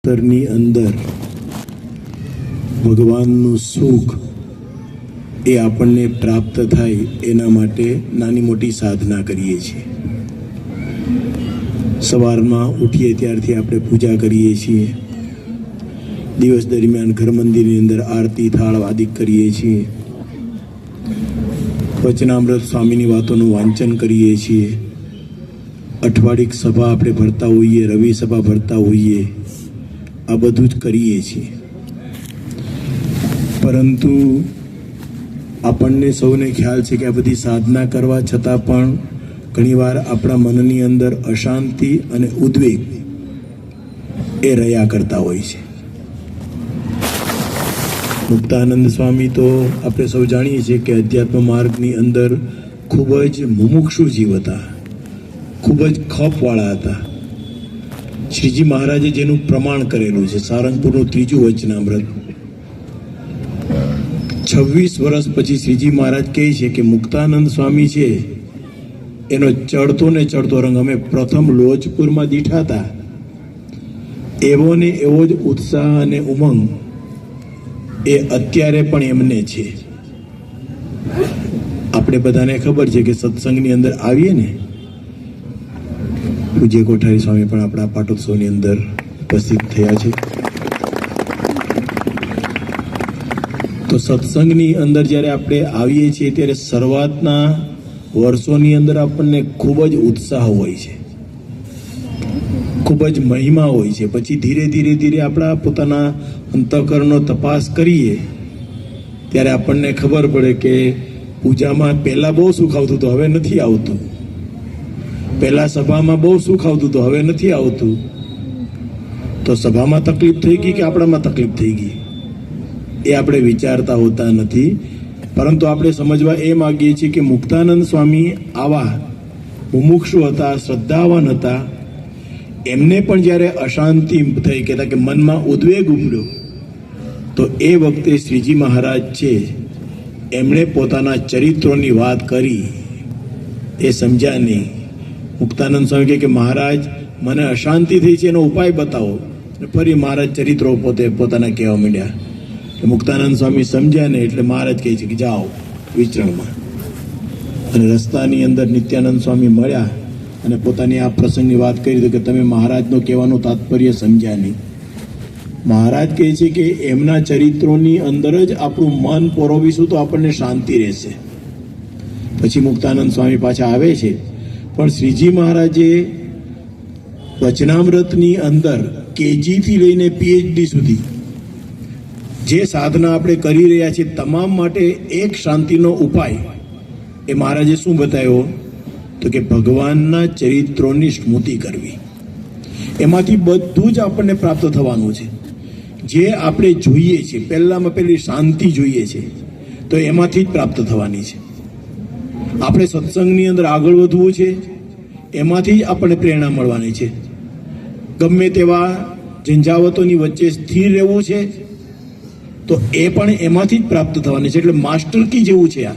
અંતરની અંદર ભગવાનનું સુખ એ આપણને પ્રાપ્ત થાય એના માટે નાની મોટી સાધના કરીએ છીએ. સવારમાં ઉઠીએ ત્યારથી આપણે પૂજા કરીએ છીએ. દિવસ દરમિયાન ઘર મંદિરની અંદર આરતી થાળ આદિ કરીએ છીએ. વચનામૃત સ્વામીની વાતોનું વાંચન કરીએ છીએ. અઠવાડિક સભા આપણે ભરતા હોઈએ, રવિ સભા ભરતા હોઈએ, આ બધું જ કરીએ છીએ. પરંતુ આપણને સૌને ખ્યાલ છે કે આ બધી સાધના કરવા છતાં પણ ઘણીવાર આપણા મનની અંદર અશાંતિ અને ઉદ્વેગ એ રહ્યા કરતા હોય છે. મુક્તાનંદ સ્વામી તો આપણે સૌ જાણીએ છીએ કે અધ્યાત્મ માર્ગની અંદર ખૂબ જ મુમુક્ષુ જીવ હતા, ખૂબ જ ખપવાળા હતા. શ્રીજી મહારાજે જેનું પ્રમાણ કરેલું છે, સારંગપુરનું 3જું વચનામૃત, 26 વર્ષ પછી શ્રીજી મહારાજ કહે છે કે મુક્તાનંદ સ્વામી છે એનો ચડતો ને ચડતો રંગ અમે પ્રથમ લોજપુરમાં દીઠા હતા એવો ને એવો જ ઉત્સાહ અને ઉમંગ એ અત્યારે પણ એમને છે. આપણે બધાને ખબર છે કે સત્સંગની અંદર આવીએ ને, પૂજ્ય કોઠારી સ્વામી પણ આપણા પાટોત્સવની અંદર ઉપસ્થિત થયા છે. તો સત્સંગની અંદર જ્યારે આપણે આવીએ છીએ ત્યારે શરૂઆતના વર્ષોની અંદર આપણને ખૂબ જ ઉત્સાહ હોય છે, ખૂબ જ મહિમા હોય છે. પછી ધીરે ધીરે ધીરે આપણા પોતાના અંતઃકરણનો તપાસ કરીએ ત્યારે આપણને ખબર પડે કે પૂજામાં પહેલાં બહુ સુખ આવતું હતું, હવે નથી આવતું. પહેલાં સભામાં બહુ સુખ આવતું હતું, હવે નથી આવતું. તો સભામાં તકલીફ થઈ ગઈ કે આપણામાં તકલીફ થઈ ગઈ એ આપણે વિચારતા હોતા નથી. પરંતુ આપણે સમજવા એ માગીએ છીએ કે મુક્તાનંદ સ્વામી આવા મુમુક્ષુ હતા, શ્રદ્ધાવાન હતા. એમને પણ જ્યારે અશાંતિ થઈ, કહેતા કે મનમાં ઉદ્વેગ ઉમડ્યો, તો એ વખતે શ્રીજી મહારાજ છે એમણે પોતાના ચરિત્રોની વાત કરી. એ સમજ્યા નહીં. મુક્તાનંદ સ્વામી કહે કે મહારાજ મને અશાંતિ થઈ છે, એનો ઉપાય બતાવો. ફરી મહારાજ ચરિત્રો પોતાના કહેવા માંડ્યા. મુક્તાનંદ સ્વામી સમજ્યા ને એટલે મહારાજ કહે છે કે જાઓ વિચરણમાં. અને રસ્તાની અંદર નિત્યાનંદ સ્વામી મળ્યા અને પોતાની આ પ્રસંગની વાત કરી તો કે તમે મહારાજનો કહેવાનું તાત્પર્ય સમજ્યા નહીં. મહારાજ કહે છે કે એમના ચરિત્રોની અંદર જ આપણું મન પરોવીશું તો આપણને શાંતિ રહેશે. પછી મુક્તાનંદ સ્વામી પાછા આવે છે. પણ શ્રીજી મહારાજે વચનામૃતની અંદર કેજીથી લઈને PhD સુધી જે સાધના આપણે કરી રહ્યા છીએ તમામ માટે એક શાંતિનો ઉપાય એ મહારાજે શું બતાવ્યો? તો કે ભગવાનના ચરિત્રોની સ્મૃતિ કરવી. એમાંથી બધું જ આપણને પ્રાપ્ત થવાનું છે. જે આપણે જોઈએ છીએ, પહેલામાં પહેલી શાંતિ જોઈએ છે તો એમાંથી જ પ્રાપ્ત થવાની છે. આપણે સત્સંગની અંદર આગળ વધવું છે, એમાંથી જ આપણને પ્રેરણા મળવાની છે. ગમે તેવા ઝંઝાવતોની વચ્ચે સ્થિર રહેવું છે તો એ પણ એમાંથી જ પ્રાપ્ત થવાની છે. એટલે માસ્ટર કી જેવું છે આ.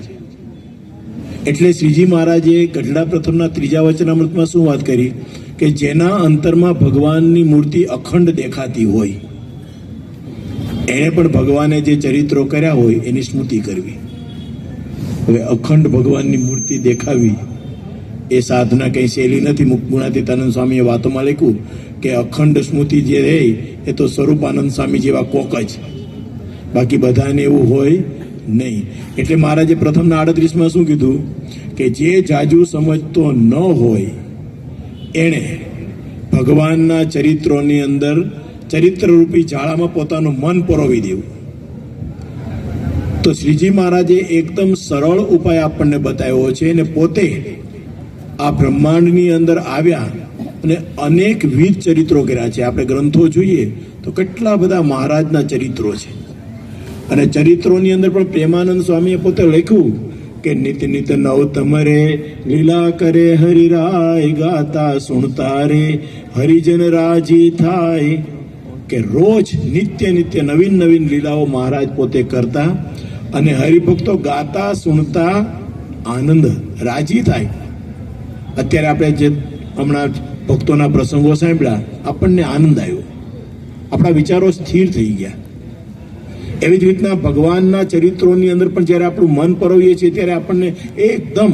એટલે શ્રીજી મહારાજે ગઢડા પ્રથમના 3જા વચનામૃતમાં શું વાત કરી કે જેના અંતરમાં ભગવાનની મૂર્તિ અખંડ દેખાતી હોય એણે પણ ભગવાને જે ચરિત્રો કર્યા હોય એની સ્મૃતિ કરવી. હવે અખંડ ભગવાનની મૂર્તિ દેખાવી એ સાધના કંઈ સહેલી નથી. ગુણાતીતાનંદ સ્વામીએ વાતોમાં લખ્યું કે અખંડ સ્મૃતિ જે રહે એ તો સ્વરૂપાનંદ સ્વામી જેવા કોક જ, બાકી બધાને એવું હોય નહીં. એટલે મહારાજે પ્રથમના 38માં શું કીધું કે જે જાજુ સમજતો ન હોય એણે ભગવાનના ચરિત્રોની અંદર ચરિત્રરૂપી જાળામાં પોતાનું મન પરોવી દેવું. તો શ્રીજી મહારાજે એકદમ સરળ ઉપાય આપણને બતાવ્યો છે અને પોતે આ બ્રહ્માંડની અંદર આવ્યા અને અનેકવિધ ચરિત્રો કર્યા છે. આપણે ગ્રંથો જોઈએ તો કેટલા બધા મહારાજના ચરિત્રો છે. અને ચરિત્રોની અંદર પણ પ્રેમાનંદ સ્વામીએ પોતે લખ્યું કે નિત નિત નવતમ રે લીલા કરે હરિરાય, ગાતા સુણતા રે હરિજન રાજી થાય. કે રોજ નિત્ય નિત્ય નવીન નવીન લીલાઓ મહારાજ પોતે કરતા અને હરિભક્તો ગાતા સુણતા આનંદ રાજી થાય. અત્યારે આપણે જે હમણાં ભક્તોના પ્રસંગો સાંભળ્યા આપણને આનંદ આવ્યો. આપણા વિચારો સ્થિર થઈ ગયા. એવી જ રીતના ભગવાનના ચરિત્રોની અંદર પણ જ્યારે આપણું મન પરોવીએ છીએ ત્યારે આપણને એકદમ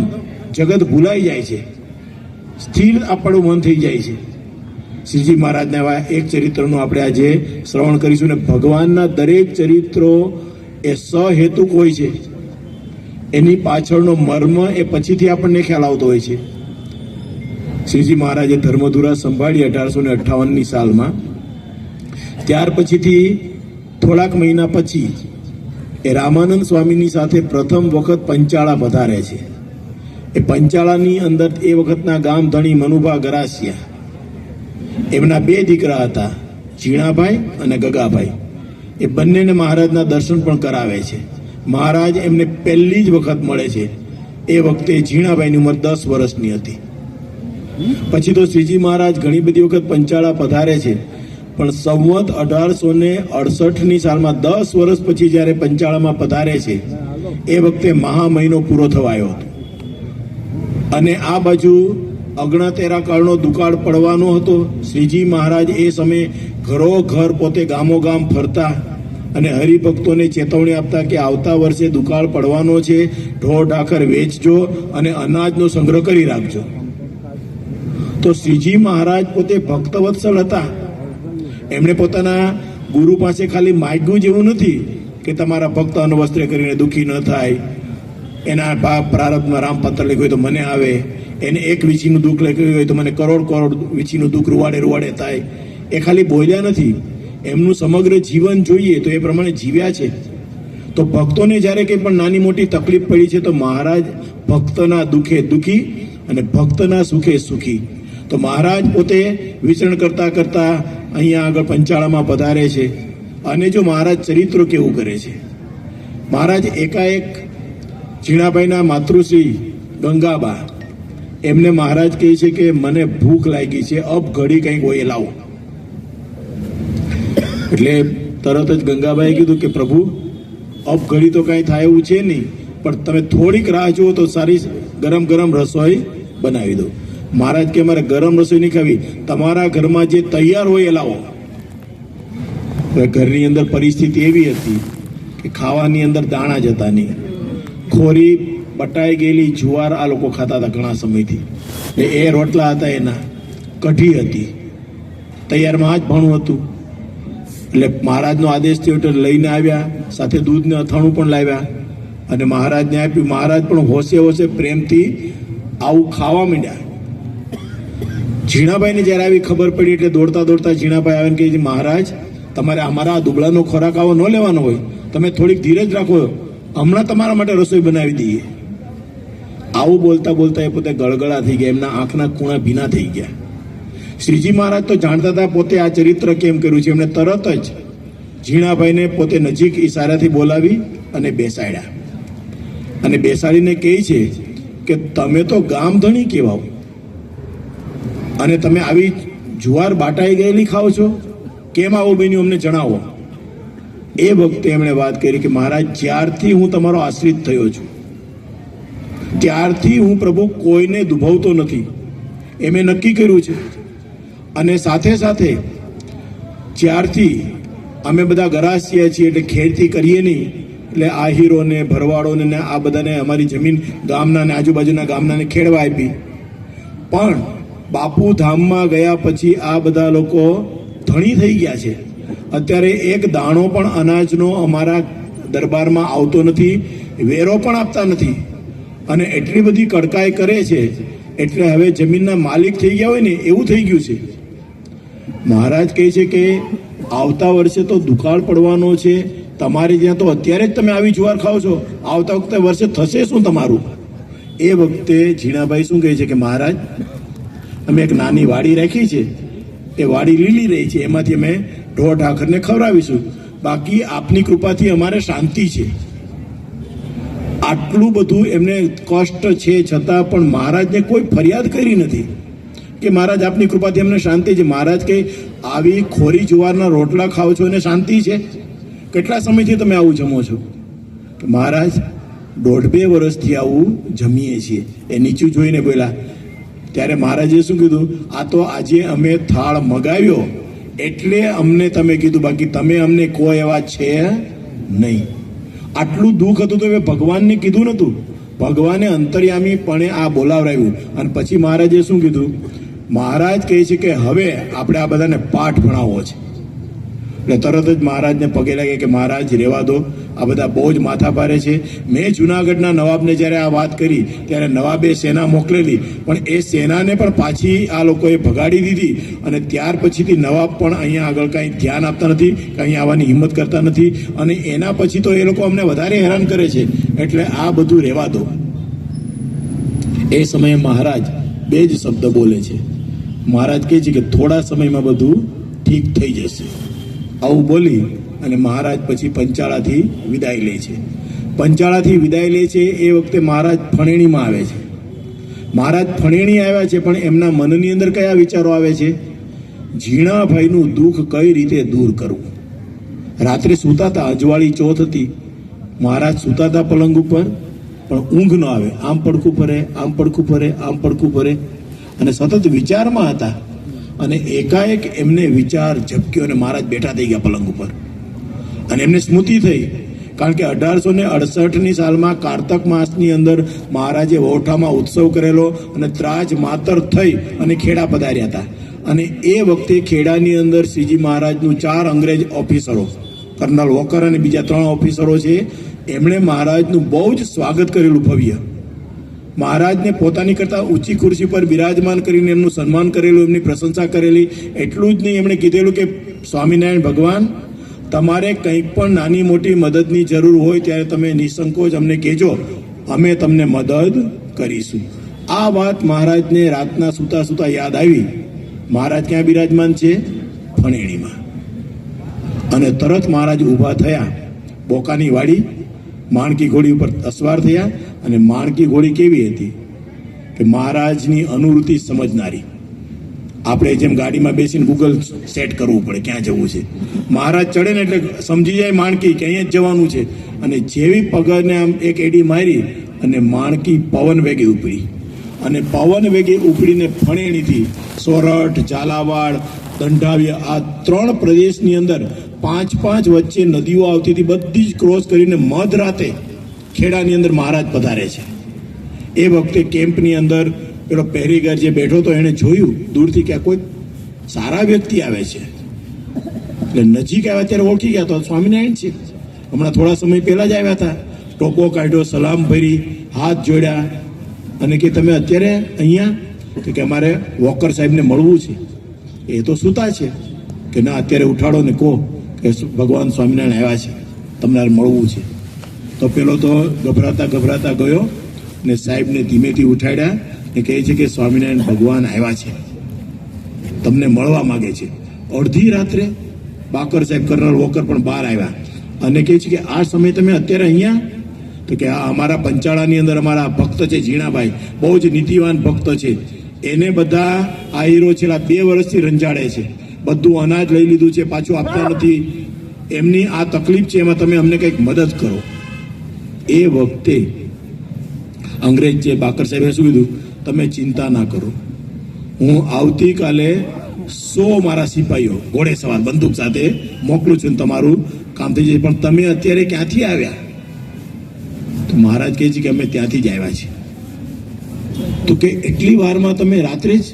જગત ભૂલાઈ જાય છે, સ્થિર આપણું મન થઈ જાય છે. શ્રીજી મહારાજના એવા એક ચરિત્રનું આપણે આજે શ્રવણ કરીશું. ને ભગવાનના દરેક ચરિત્રો એ સહેતુક હોય છે, એની પાછળનો મર્મ એ પછીથી આપણને ખ્યાલ આવતો હોય છે. શ્રીજી મહારાજે ધર્મધુરા સંભાળી 1858ની સાલમાં. ત્યાર પછીથી થોડાક મહિના પછી એ રામાનંદ સ્વામીની સાથે પ્રથમ વખત પંચાળા પધારે છે. એ પંચાળાની અંદર એ વખતના ગામ ધણી મનુભા ગરાસિયા, એમના 2 દીકરા હતા, ઝીણાભાઈ અને ગગાભાઈ. એ બંનેને મહારાજના દર્શન પણ કરાવે છે. મહારાજ એમને પહેલી જ વખત મળે છે. એ વખતે ઝીણાભાઈની ઉંમર 10 વર્ષની હતી. પછી તો શ્રીજી મહારાજ ઘણી બધી વખત પંચાળા પધારે છે, પણ સંવત 1868ની સાલમાં 10 વર્ષ પછી જ્યારે પંચાળામાં પધારે છે એ વખતે મહા મહિનો પૂરો થવાયો હતો અને આ બાજુ અગણાતેરા કાળનો દુકાળ પડવાનો હતો. શ્રીજી મહારાજ એ સમયે ઘરો ઘર પોતે ગામો ગામ ફરતા અને હરિભક્તોને ચેતવણી આપતા કે આવતા વર્ષે દુકાળ પડવાનો છે, ઢોર ઢાખર વેચજો અને અનાજનો સંગ્રહ કરી રાખજો. તો શ્રીજી મહારાજ પોતે ભક્તવત્સલ હતા. એમણે પોતાના ગુરુ પાસે ખાલી માગ્યું જેવું નથી કે તમારા ભક્ત અન્વસ્ત્ર કરીને દુઃખી ન થાય, એના પ્રારબ્ધમાં રામપત્ર લખ્યું હોય તો મને આવે, એને 1 વીછીનું દુઃખ લખ્યું હોય તો મને કરોડ વીછીનું દુઃખ રૂવાડે થાય. એ ખાલી બોલ્યા નથી, એમનું સમગ્ર જીવન જોઈએ તો એ પ્રમાણે જીવ્યા છે. તો ભક્તોને જ્યારે કંઈ પણ નાની મોટી તકલીફ પડી છે તો મહારાજ ભક્તના દુઃખે દુઃખી અને ભક્તના સુખે સુખી. તો મહારાજ પોતે વિચરણ કરતા કરતા અહીંયા આગળ પંચાળામાં પધારે છે. અને જો મહારાજ ચરિત્રો કેવું કરે છે. મહારાજ એકાએક ઝીણાભાઈના માતૃશ્રી ગંગાબા, એમને મહારાજ કહે છે કે મને ભૂખ લાગી છે, અબ ઘડી કંઈક હોય લાવો. એટલે તરત જ ગંગાબાઈએ કીધું કે પ્રભુ, અબ ઘડી તો કાંઈ થાય એવું છે નહીં, પણ તમે થોડીક રાહ જુઓ તો સારી ગરમ ગરમ રસોઈ બનાવી દો. મહારાજ કે મારે ગરમ રસોઈ નહીં ખાવી, તમારા ઘરમાં જે તૈયાર હોય એ લાવો. ઘરની અંદર પરિસ્થિતિ એવી હતી કે ખાવાની અંદર દાણા જ હતા નહીં. ખોરી બટાઈ ગયેલી જુવાર આ લોકો ખાતા હતા ઘણા સમયથી. એ રોટલા હતા, એના કઢી હતી, તૈયારમાં જ ભણું હતું. એટલે મહારાજનો આદેશ થયો એટલે લઈને આવ્યા, સાથે દૂધને અથાણું પણ લાવ્યા અને મહારાજને આપ્યું. મહારાજ પણ હોશે હોશે પ્રેમથી આવું ખાવા માંડ્યા. ઝીણાભાઈને જ્યારે આવી ખબર પડી એટલે દોડતા દોડતા ઝીણાભાઈ આવે ને કહે મહારાજ, તમારે અમારા દુબળાનો ખોરાક આવો ન લેવાનો હોય, તમે થોડીક ધીરજ રાખો, હમણાં તમારા માટે રસોઈ બનાવી દઈએ. આવું બોલતા બોલતા એ પોતે ગળગળા થઈ ગયા, એમના આંખના ખૂણા ભીના થઈ ગયા. શ્રીજી મહારાજ તો જાણતા હતા પોતે આ ચરિત્ર કેમ કર્યું છે. એમણે તરત જ ઝીણાભાઈને પોતે નજીક ઈશારાથી બોલાવી અને બેસાડ્યા અને બેસાડીને કહે છે કે તમે તો ગામ ધણી કહેવાઓ અને તમે આવી જુવાર બાટાઈ ગયેલી ખાઓ છો, કેમ આવું બન્યું અમને જણાવો. એ વખતે એમણે વાત કરી કે મહારાજ, જ્યારથી હું તમારો આશ્રિત થયો છું ત્યારથી હું પ્રભુ કોઈને દુભાવતો નથી, એ મેં નક્કી કર્યું છે. અને સાથે સાથે જ્યારથી અમે બધા ગરાસિયા છીએ એટલે ખેડતી કરીએ નહીં, એટલે આહીરોને ભરવાડોને ને આ બધાને અમારી જમીન ગામના ને આજુબાજુના ગામનાને ખેડવા આપી. પણ બાપુ ધામમાં ગયા પછી આ બધા લોકો ધણી થઈ ગયા છે. અત્યારે એક દાણો પણ અનાજનો અમારા દરબારમાં આવતો નથી, વેરો પણ આપતા નથી અને એટલી બધી કડકાઈ કરે છે એટલે હવે જમીનના માલિક થઈ ગયા હોય ને એવું થઈ ગયું છે. મહારાજ કહે છે કે આવતા વર્ષે તો દુકાળ પડવાનો છે, તમારે ત્યાં તો અત્યારે જ તમે આવી જુવાર ખાઓ છો, આવતા વખતે વર્ષે થશે શું તમારું? એ વખતે ઝીણાભાઈ શું કહે છે કે મહારાજ, અમે એક નાની વાડી રાખી છે, એ વાડી લીલી રહી છે, એમાંથી અમે ઢોર ઢાખરને ખવડાવીશું, બાકી આપની કૃપાથી અમારે શાંતિ છે. આટલું બધું એમને કષ્ટ છે છતાં પણ મહારાજને કોઈ ફરિયાદ કરી નથી કે મહારાજ આપની કૃપાથી અમને શાંતિ છે. મહારાજ કે આવી ખોરી જુવારના રોટલા ખાઓ છો અને શાંતિ છે? કેટલા સમયથી તમે આવું જમો છો? મહારાજ 1.5-2 વર્ષથી આવું જમીએ છીએ. એ નીચું જોઈને બોલ્યા. ત્યારે મહારાજે શું કીધું, આ તો આજે અમે થાળ મગાવ્યો એટલે અમને તમે કીધું, બાકી તમે અમને કોઈ એવા છે નહીં. આટલું દુઃખ હતું તો હવે ભગવાનને કીધું નતું. ભગવાને અંતર્યામીપણે આ બોલાવરાવ્યું. અને પછી મહારાજે શું કીધું? મહારાજ કહે છે કે હવે આપણે આ બધાને પાઠ ભણાવવો છે. એટલે તરત જ મહારાજને પગે લાગે કે મહારાજ રહેવા દો, આ બધા બહુ જ માથા ભારે છે. મેં જુનાગઢના નવાબને જ્યારે આ વાત કરી ત્યારે નવાબે સેના મોકલેલી, પણ એ સેનાને પણ પાછી આ લોકોએ ભગાડી દીધી. અને ત્યાર પછીથી નવાબ પણ અહીંયા આગળ કાંઈ ધ્યાન આપતા નથી, કાંઈ આવવાની હિંમત કરતા નથી. અને એના પછી તો એ લોકો અમને વધારે હેરાન કરે છે. એટલે આ બધું રહેવા દો. એ સમયે મહારાજ બે જ શબ્દ બોલે છે. મહારાજ કહે છે કે થોડા સમયમાં બધું ઠીક થઈ જશે. આવું બોલી અને મહારાજ પછી પંચાળાથી વિદાય લે છે. પંચાળાથી વિદાય લે છે એ વખતે મહારાજ ફણેણીમાં આવે છે. મહારાજ ફણેણી આવ્યા છે, પણ એમના મનની અંદર કયા વિચારો આવે છે? ઝીણાભાઈનું દુઃખ કઈ રીતે દૂર કરવું. રાત્રે સૂતા હતા, અજવાળી ચોથ હતી. મહારાજ સૂતા હતા પલંગ ઉપર, પણ ઊંઘ ન આવે. આમ પડખું ફરે, આમ પડખું ફરે, આમ પડખું ફરે, અને સતત વિચારમાં હતા. અને એકાએક એમને વિચાર ઝબક્યો અને મહારાજ બેઠા થઈ ગયા પલંગ ઉપર. અને એમને સ્મૃતિ થઈ, કારણ કે 1868ની સાલમાં કારતક માસની અંદર મહારાજે વૌઠામાં ઉત્સવ કરેલો અને ત્રાજ માતર થઈ અને ખેડા પધાર્યા હતા. અને એ વખતે ખેડાની અંદર શ્રીજી મહારાજનું 4 અંગ્રેજ ઓફિસરો, કર્નલ વોકર અને બીજા 3 ઓફિસરો છે, એમણે મહારાજનું બહુ જ સ્વાગત કરેલું ભવ્ય. મહારાજને પોતાની કરતાં ઊંચી ખુરશી પર બિરાજમાન કરીને એમનું સન્માન કરેલું, એમની પ્રશંસા કરેલી. એટલું જ નહીં, એમણે કીધેલું કે સ્વામિનારાયણ ભગવાન, તમારે કંઈક પણ નાની મોટી મદદની જરૂર હોય ત્યારે તમે નિસંકોચ અમને કહેજો, અમે તમને મદદ કરીશું. આ વાત મહારાજને રાતના સૂતા સૂતા યાદ આવી. મહારાજ ક્યાં બિરાજમાન છે? ફણેણીમાં. અને તરત મહારાજ ઊભા થયા, બોકાની વાડી, માણકી ઘોડી ઉપર અસવાર થયા. અને માણકી ઘોડી કેવી હતી કે મહારાજની અનુવૃત્તિ સમજનારી. આપણે જેમ ગાડીમાં બેસીને ગૂગલ સેટ કરવું પડે ક્યાં જવું છે. મહારાજ ચડે ને એટલે સમજી જાય માણકી કે અહીંયા જ જવાનું છે. અને જેવી પગને આમ એક એડી મારી અને માણકી પવન વેગે ઉપડી. અને પવન વેગે ઉપડીને ફણેણીથી સોરઠ, ઝાલાવાડ, દંડાવ્યા, આ 3 પ્રદેશની અંદર 5 વચ્ચે નદીઓ આવતી હતી. બધી જ ક્રોસ કરીને મધરાતે ખેડાની અંદર મહારાજ પધારે છે. એ વખતે કેમ્પની અંદર પેલો પહેરીગર જે બેઠો હતો એણે જોયું દૂરથી કે કોઈ સારા વ્યક્તિ આવે છે. એટલે નજીક આવ્યા ત્યારે ઓળખી ગયા તો સ્વામિનારાયણ છે. હમણાં થોડા સમય પહેલા જ આવ્યા હતા. ટોપો કાઢ્યો, સલામ ભરી, હાથ જોડ્યા અને કે તમે અત્યારે અહીંયા? તો કે અમારે વોકર સાહેબને મળવું છે. એ તો સૂતા છે. કે ના, અત્યારે ઉઠાડો ને કહો કે ભગવાન સ્વામિનારાયણ આવ્યા છે, તમને મળવું છે. તો પેલો તો ગભરાતા ગયો ને સાહેબને ધીમેથી ઉઠાડ્યા ને કહે છે કે સ્વામિનારાયણ ભગવાન આવ્યા છે, તમને મળવા માગે છે. અડધી રાત્રે બાકર સાહેબ, કર્નલ વોકર પણ બહાર આવ્યા અને કહે છે કે આ સમય તમે અત્યારે અહીંયા? તો કે આ અમારા પંચાળાની અંદર અમારા ભક્ત છે ઝીણાભાઈ, બહુ જ નીતિવાન ભક્ત છે. એને બધા આ હીરો છેલ્લા 2 વર્ષથી રંજાડે છે. બધું અનાજ લઈ લીધું છે, પાછું આપતા નથી. એમની આ તકલીફ છે, એમાં તમે અમને કંઈક મદદ કરો. એ વખતે અંગ્રેજ છે બાકર સાહેબે શું કીધું? તમે ચિંતા ના કરો, હું આવતીકાલે 100 મારા સિપાહીઓ ઘોડે સવાર બંદૂક સાથે મોકલું છું, તમારું કામ થઈ જશે. પણ તમે અત્યારે ક્યાંથી આવ્યા? તો મહારાજ કહે છે કે અમે ત્યાંથી જ આવ્યા છીએ. તો કે એટલી વારમાં તમે રાત્રે જ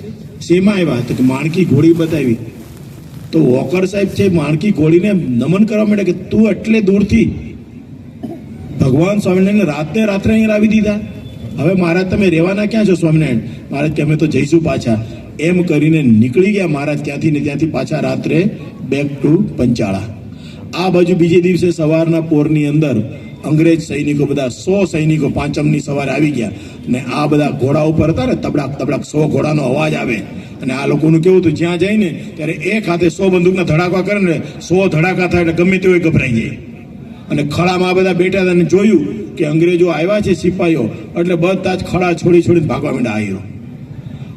શેમાં આવ્યા? તો કે માણકી ઘોડી બતાવી. તો વોકર સાહેબ છે માણકી ઘોડીને નમન કરવા માંડ્યા કે તું એટલે દૂરથી ભગવાન સ્વામિનારાયણ રાત્રે અહીં લાવી દીધા. હવે મહારાજ તમે રહેવાના ક્યાં છો? સ્વામિનારાયણ મહારાજ કે અમે તો જઈશું પાછા. એમ કરીને નીકળી ગયા મહારાજ ત્યાંથી ને ત્યાંથી પાછા રાત્રે બેક ટુ પંચાળા. આ બાજુ બીજે દિવસે સવારના પોરની અંદર અંગ્રેજ સૈનિકો બધા 100 સૈનિકો 5મની સવારે આવી ગયા. ને આ બધા ઘોડા ઉપર હતા ને, તબડાક તબડાક 100 ઘોડાનો અવાજ આવે. અને આ લોકોનું કેવું હતું, જ્યાં જાય ને ત્યારે એક હાથે 100 બંદૂકના ધડાકા કરે ને 100 ધડાકા થાય એટલે ગમે તેવું ગભરાઈ જાય. અને ખળામાં આ બધા બેઠા હતા અને જોયું કે અંગ્રેજો આવ્યા છે સિપાહીઓ, એટલે બધા જ ખડા છોડીને ભાગવા માંડ્યા આહીરો.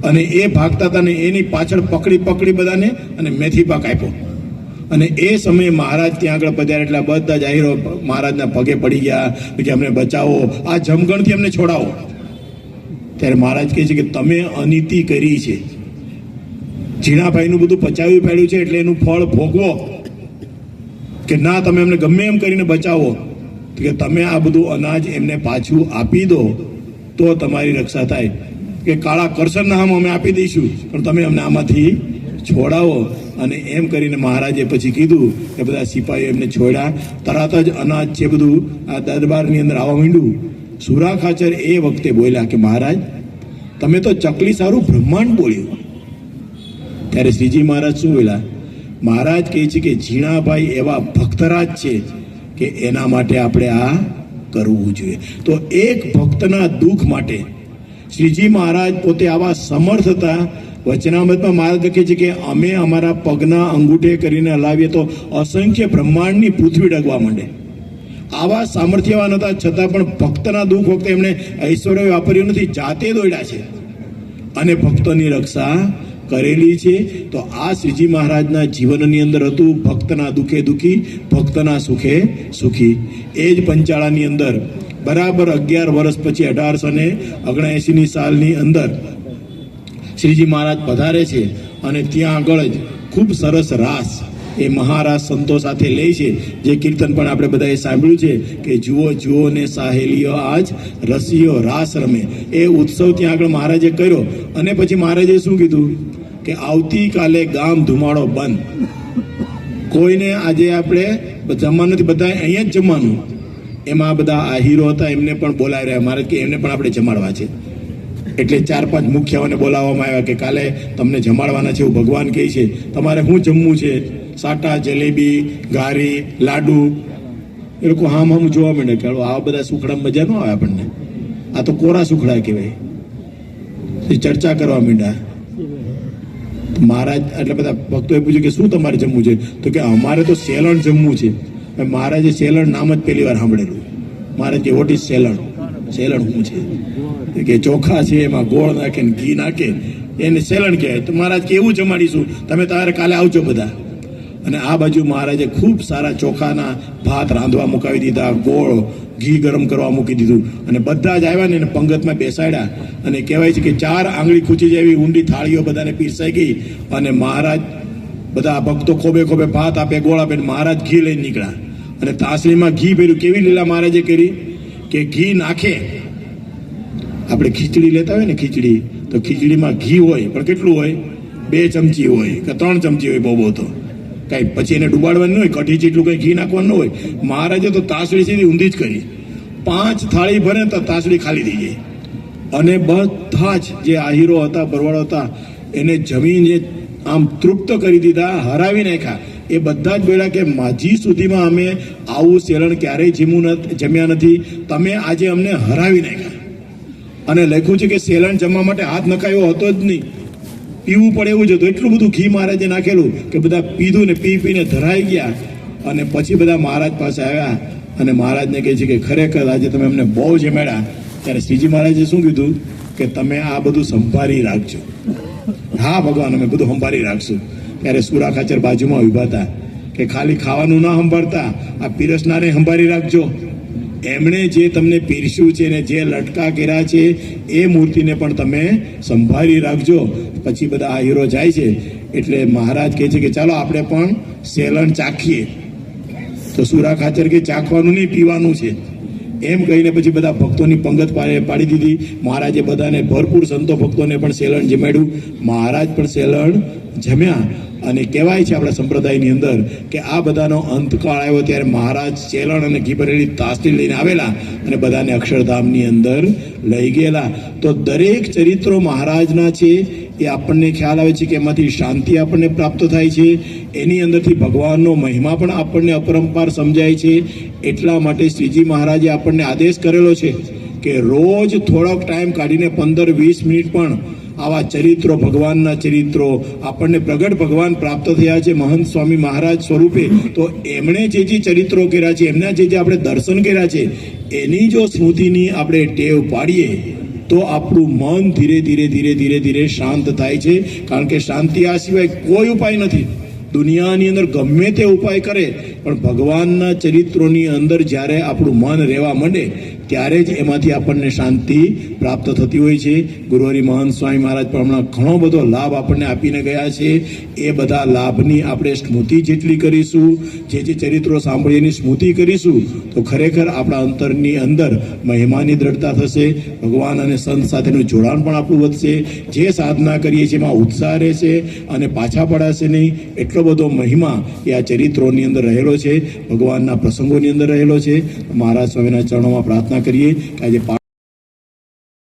અને એ ભાગતા હતા ને એની પાછળ પકડી બધાને અને મેથી પાક આપ્યો. અને એ સમયે મહારાજ ત્યાં આગળ પધાર્યા એટલે બધા જ આહીરો મહારાજના પગે પડી ગયા કે અમને બચાવો, આ જમગણથી અમને છોડાવો. ત્યારે મહારાજ કહે છે કે તમે અનીતિ કરી છે, ઝીણાભાઈનું બધું પચાવી પાડ્યું છે એટલે એનું ફળ ભોગવો, કે ના તમે એમને ગમે એમ કરીને બચાવો, કે તમે આ બધું અનાજ એમને પાછું આપી દો તો તમારી રક્ષા થાય. કે કાળા કરસનના હામ અમે આપી દઈશું પણ તમે અમને આમાંથી છોડાવો. અને એમ કરીને મહારાજે પછી કીધું કે બધા સિપાહીઓ એમને છોડ્યા. તરત જ અનાજ છે બધું આ દરબારની અંદર આવવા માંડ્યું. સુરા ખાચર એ વખતે બોલ્યા કે મહારાજ તમે તો ચકલી સારું બ્રહ્માંડ બોલ્યું. ત્યારે શ્રીજી મહારાજ શું બોલ્યા? મહારાજ કહે છે કે ઝીણાભાઈ એવા ભક્તરાજ છે કે એના માટે આપણે આ કરવું જોઈએ. તો એક ભક્તના દુઃખ માટે શ્રીજી મહારાજ પોતે આવા સમર્થ હતા. વચનામૃતમાં મહારાજ લખે છે કે અમે અમારા પગના અંગૂઠે કરીને હલાવીએ તો અસંખ્ય બ્રહ્માંડની પૃથ્વી ડગવા માંડે. આવા સામર્થ્યવાન હતા છતાં પણ ભક્તના દુઃખ વખતે એમણે ઐશ્વર્ય વાપર્યું નથી, જાતે દોડ્યા છે અને ભક્તોની રક્ષા કરેલી છે. તો આ શ્રીજી મહારાજના જીવનની અંદર હતું, ભક્તના દુઃખે દુઃખી, ભક્તના સુખે સુખી. એ જ પંચાળાની અંદર બરાબર 11 વર્ષ પછી 1879ની સાલની અંદર શ્રીજી મહારાજ પધારે છે અને ત્યાં આગળ જ ખૂબ સરસ રાસ એ મહારાજ સંતો સાથે લે છે. જે કીર્તન પણ આપણે બધાએ સાંભળ્યું છે કે જુઓ જુઓ ને સાહેલીઓ આજ રસીઓ રાસ રમે. એ ઉત્સવ ત્યાં આગળ મહારાજે કર્યો અને પછી મહારાજે શું કીધું કે આવતીકાલે ગામ ધુમાડો બંધ, કોઈને આજે આપણે જમવાનું નથી, બધા અહીંયા જ જમવાનું. એમાં બધા આ હીરો હતા એમને પણ બોલાવી રહ્યા મહારાજ કે એમને પણ આપણે જમાડવા છે. એટલે 4-5 મુખ્યઓને બોલાવવામાં આવ્યા કે કાલે તમને જમાડવાના છે એવું ભગવાન કહે છે. તમારે શું જમવું છે? સાટા, જલેબી, ઘારી, લાડુ. એ લોકો હામ જોવા માંડે કે આ બધા સુખડા મજા ન આવે આપણને, આ તો કોરા સુખડા કહેવાય. ચર્ચા કરવા માંડ્યા. મહારાજ એટલે બધા ભક્તોએ પૂછ્યું કે શું તમારે જમવું છે? તો કે અમારે તો સેલણ જમવું છે. મહારાજે સેલણ નામ જ પહેલી વાર સાંભળેલું. મહારાજ કે વોટ ઇઝ સેલણ? સેલણ શું છે? કે ચોખા છે એમાં ગોળ નાખે ને ઘી નાખે એને સેલણ કહેવાય. તો મહારાજ કે એવું જમાડીશું, તમે તારે કાલે આવજો બધા. અને આ બાજુ મહારાજે ખૂબ સારા ચોખાના ભાત રાંધવા મુકાવી દીધા, ગોળ ઘી ગરમ કરવા મૂકી દીધું અને બધા જ આવ્યા ને એને પંગતમાં બેસાડ્યા. અને કહેવાય છે કે 4 આંગળી ખૂંચી જેવી ઊંડી થાળીઓ બધાને પીરસાઈ ગઈ અને મહારાજ બધા ભક્તો ખોબે ખોબે ભાત આપે, ગોળ આપે, મહારાજ ઘી લઈને નીકળ્યા અને તાસણીમાં ઘી ભર્યું. કેવી લીલા મહારાજે કરી કે ઘી નાખે. આપણે ખીચડી લેતા હોય ને ખીચડી, તો ખીચડીમાં ઘી હોય પણ કેટલું હોય? 2 ચમચી હોય કે 3 ચમચી હોય, બહુ તો કાંઈ પછી એને ડુબાડવાનું હોય, કઢી જેટલું કંઈ ઘી નાખવાનું હોય. મહારાજે તો તાસડી સીધી ઊંધી જ કરી. 5 થાળી ભરે તો તાસડી ખાલી થઈ જાય. અને બધા જ જે આહીરો હતા, ભરવાડો હતા, એને જમીને આમ તૃપ્ત કરી દીધા, હરાવી નાખ્યા. એ બધા જ બોલ્યા કે માજી સુધીમાં અમે આવું સેલણ ક્યારેય જમ્યા નથી, તમે આજે અમને હરાવી નાખ્યા. અને લખ્યું છે કે સેલણ જમવા માટે હાથ નખાયો હતો જ નહીં, પીવું પડે એવું જ હતું. એટલું બધું ઘી મહારાજે નાખેલું કે બધા પીધું ને પીને ધરાઈ ગયા. અને પછી બધા મહારાજ પાસે આવ્યા અને મહારાજને કહે છે કે ખરેખર આજે તમે અમને બહુ જમાડ્યા. ત્યારે શ્રીજી મહારાજે શું કીધું કે તમે આ બધું સંભાળી રાખજો. હા ભગવાન, અમે બધું સંભાળી રાખશું. ત્યારે સુરા ખાચર બાજુમાં ઉભા હતા કે ખાલી ખાવાનું ના સંભાળતા, આ પીરસનારે સંભાળી રાખજો. એમણે જે તમને પીરસ્યું છે ને જે લટકા કર્યા છે એ મૂર્તિને પણ તમે સંભાળી રાખજો. પછી બધા આ હીરો જાય છે એટલે મહારાજ કહે છે કે ચાલો આપણે પણ સેલણ ચાખીએ. તો સુરા ખાચર કે ચાખવાનું નહીં, પીવાનું છે. એમ કહીને પછી બધા ભક્તોની પંગત પાડી દીધી. મહારાજે બધાને ભરપૂર સંતો ભક્તોને પણ સેલણ જમાડ્યું. મહારાજ પણ સેલણ જમ્યા. અને કહેવાય છે આપણા સંપ્રદાયની અંદર કે આ બધાનો અંતકાળ આવ્યો ત્યારે મહારાજ સેલણ અને ઘી ભરેલી તાસણી લઈને આવેલા અને બધાને અક્ષરધામની અંદર લઈ ગયેલા. તો દરેક ચરિત્રો મહારાજના છે એ આપણને ખ્યાલ આવે છે કે એમાંથી શાંતિ આપણને પ્રાપ્ત થાય છે, એની અંદરથી ભગવાનનો મહિમા પણ આપણને અપરંપાર સમજાય છે. એટલા માટે શ્રીજી મહારાજે આપણને આદેશ કરેલો છે કે રોજ થોડોક ટાઈમ કાઢીને 15-20 મિનિટ પણ આવા ચરિત્રો, ભગવાનના ચરિત્રો, આપણને પ્રગટ ભગવાન પ્રાપ્ત થયા છે મહંત સ્વામી મહારાજ સ્વરૂપે. તો એમણે જે ચરિત્રો કર્યા છે, એમના જે આપણે દર્શન કર્યા છે, એની જો સ્મૃતિની આપણે ટેવ પાડીએ તો આપણું મન ધીરે ધીરે ધીરે ધીરે ધીરે શાંત થાય છે. કારણ કે શાંતિ આ સિવાય કોઈ ઉપાય નથી. દુનિયાની અંદર ગમે તે ઉપાય કરે પણ ભગવાનના ચરિત્રોની અંદર જ્યારે આપણું મન રહેવા માંડે ત્યારે જ એમાંથી આપણને શાંતિ પ્રાપ્ત થતી હોય છે. ગુરુહરિ મહંત સ્વામી મહારાજ પણ હમણાં ઘણો બધો લાભ આપણને આપીને ગયા છે. એ બધા લાભની આપણે સ્મૃતિ જેટલી કરીશું, જે ચરિત્રો સાંભળી એની સ્મૃતિ કરીશું, તો ખરેખર આપણા અંતરની અંદર મહિમાની દ્રઢતા થશે. ભગવાન અને સંત સાથેનું જોડાણ પણ આપણું વધશે. જે સાધના કરીએ છીએ એમાં ઉત્સાહ રહેશે અને પાછા પડાશે નહીં. એટલો બધો મહિમા એ આ ચરિત્રોની અંદર રહેલો છે, ભગવાનના પ્રસંગોની અંદર રહેલો છે. મહારાજ સ્વામીના ચરણોમાં પ્રાર્થના કરીએ કે આજે